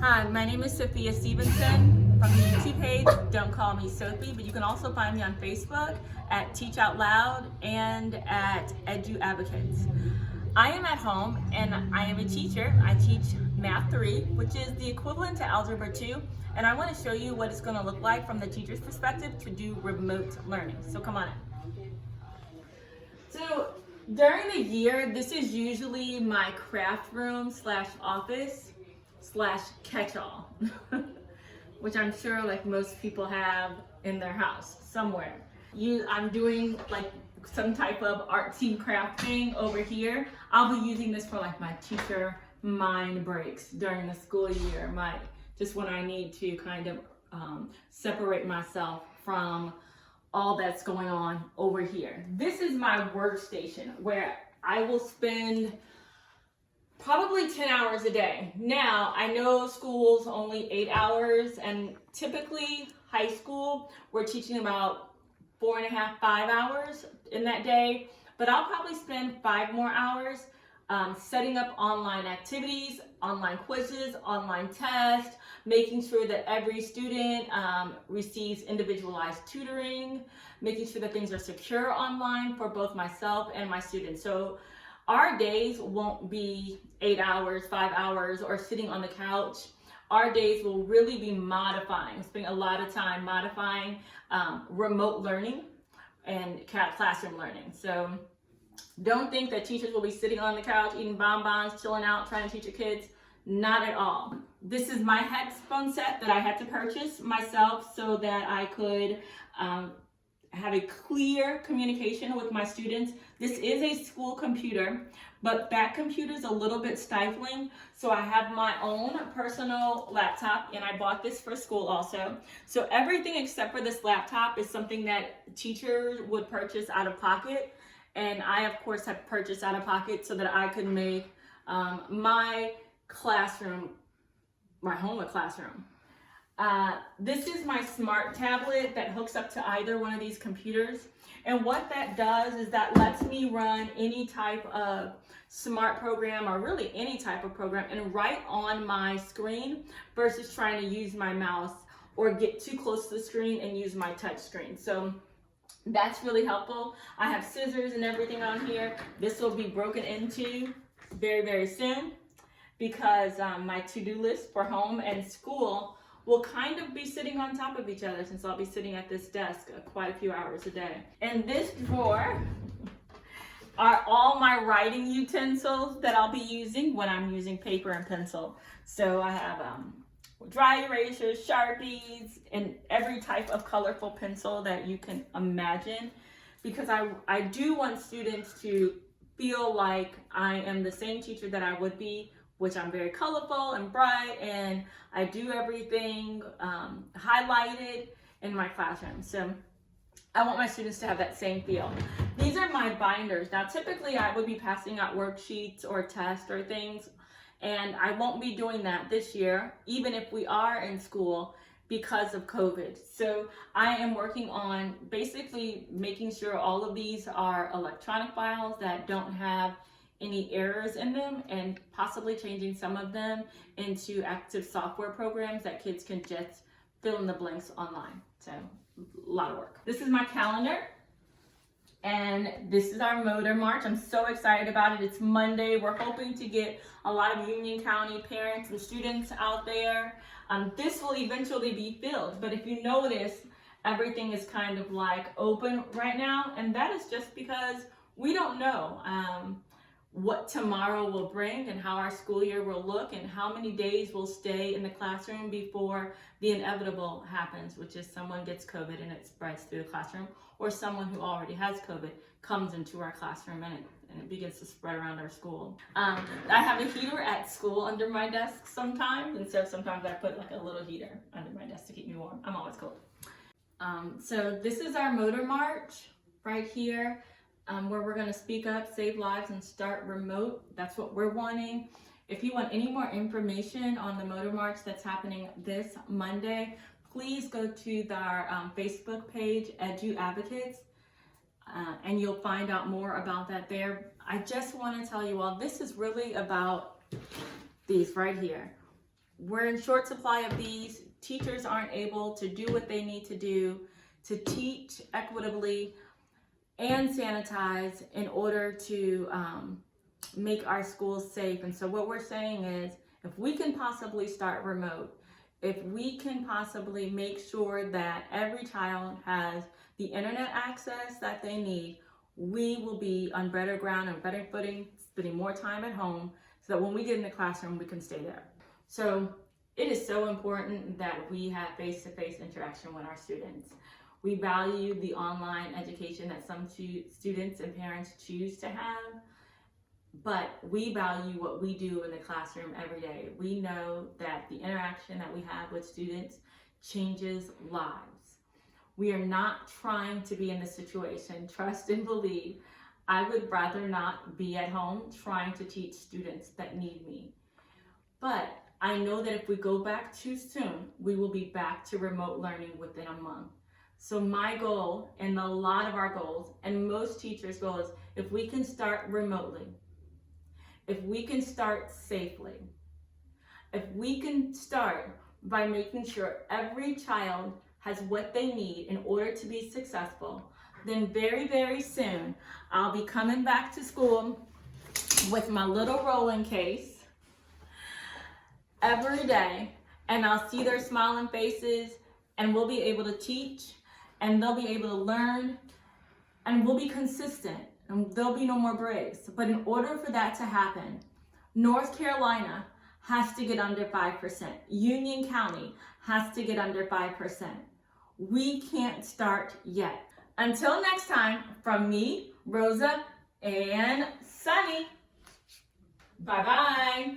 Hi, my name is Sophia Stevenson from the YouTube page, Don't Call Me Sophie, but you can also find me on Facebook at Teach Out Loud and at Edu Advocates. I am at home and I am a teacher. I teach Math 3, which is the equivalent to Algebra 2, and I want to show you what it's going to look like from the teacher's perspective to do remote learning. So come on in. So during the year, this is usually my craft room slash office slash catch-all, which I'm sure like most people have in their house somewhere. I'm doing like some type of artsy craft thing over here. I'll be using this for like my teacher mind breaks during the school year, just when I need to kind of separate myself from all that's going on over here. This is my workstation where I will spend probably 10 hours a day. Now, I know school's only 8 hours, and typically high school, we're teaching about 4.5, 5 hours in that day, but I'll probably spend 5 more hours setting up online activities, online quizzes, online tests, making sure that every student receives individualized tutoring, making sure that things are secure online for both myself and my students. So our days won't be 8 hours, 5 hours, or sitting on the couch. Our days will really be spending a lot of time modifying remote learning and classroom learning. So don't think that teachers will be sitting on the couch, eating bonbons, chilling out, trying to teach your kids. Not at all. This is my headphone set that I had to purchase myself so that I could have a clear communication with my students. This is a school computer, but that computer is a little bit stifling. So I have my own personal laptop, and I bought this for school also. So everything except for this laptop is something that teachers would purchase out of pocket. And I, of course, have purchased out of pocket so that I could make my classroom, my homework classroom. This is my smart tablet that hooks up to either one of these computers. And what that does is that lets me run any type of smart program, or really any type of program, and right on my screen versus trying to use my mouse or get too close to the screen and use my touch screen. So that's really helpful. I have scissors and everything on here. This will be broken into very, very soon because my to-do list for home and school will kind of be sitting on top of each other, since I'll be sitting at this desk quite a few hours a day. And this drawer are all my writing utensils that I'll be using when I'm using paper and pencil. So I have dry erasers, Sharpies, and every type of colorful pencil that you can imagine, because I do want students to feel like I am the same teacher that I would be, which I'm very colorful and bright, and I do everything highlighted in my classroom. So I want my students to have that same feel. These are my binders. Now, typically I would be passing out worksheets or tests or things, and I won't be doing that this year, even if we are in school, because of COVID. So I am working on basically making sure all of these are electronic files that don't have any errors in them, and possibly changing some of them into active software programs that kids can just fill in the blanks online. So a lot of work. This is my calendar, and this is our motor march. I'm so excited about it. It's Monday. We're hoping to get a lot of Union County parents and students out there. This will eventually be filled, but if you notice, everything is kind of like open right now, and that is just because we don't know what tomorrow will bring, and how our school year will look, and how many days we'll stay in the classroom before the inevitable happens, which is someone gets COVID and it spreads through the classroom, or someone who already has COVID comes into our classroom and it begins to spread around our school. I have a heater at school under my desk sometimes, and so sometimes I put like a little heater under my desk to keep me warm. I'm always cold. So this is our motor march right here. Where we're going to speak up, save lives, and start remote. That's what we're wanting. If you want any more information on the motor march that's happening this Monday, please go to our Facebook page, Edu Advocates, and you'll find out more about that there. I just want to tell you all, this is really about these right here. We're in short supply of these. Teachers aren't able to do what they need to do to teach equitably and sanitize in order to make our schools safe. And so what we're saying is, if we can possibly start remote, if we can possibly make sure that every child has the internet access that they need, we will be on better ground and better footing, spending more time at home, so that when we get in the classroom, we can stay there. So it is so important that we have face-to-face interaction with our students. We value the online education that some students and parents choose to have, but we value what we do in the classroom every day. We know that the interaction that we have with students changes lives. We are not trying to be in this situation. Trust and believe. I would rather not be at home trying to teach students that need me. But I know that if we go back too soon, we will be back to remote learning within a month. So my goal, and a lot of our goals, and most teachers' goals, if we can start remotely, if we can start safely, if we can start by making sure every child has what they need in order to be successful, then very, very soon, I'll be coming back to school with my little rolling case every day, and I'll see their smiling faces, and we'll be able to teach, and they'll be able to learn, and we'll be consistent, and there'll be no more breaks. But in order for that to happen, North Carolina has to get under 5%. Union County has to get under 5%. We can't start yet. Until next time, from me, Rosa, and Sunny, bye-bye.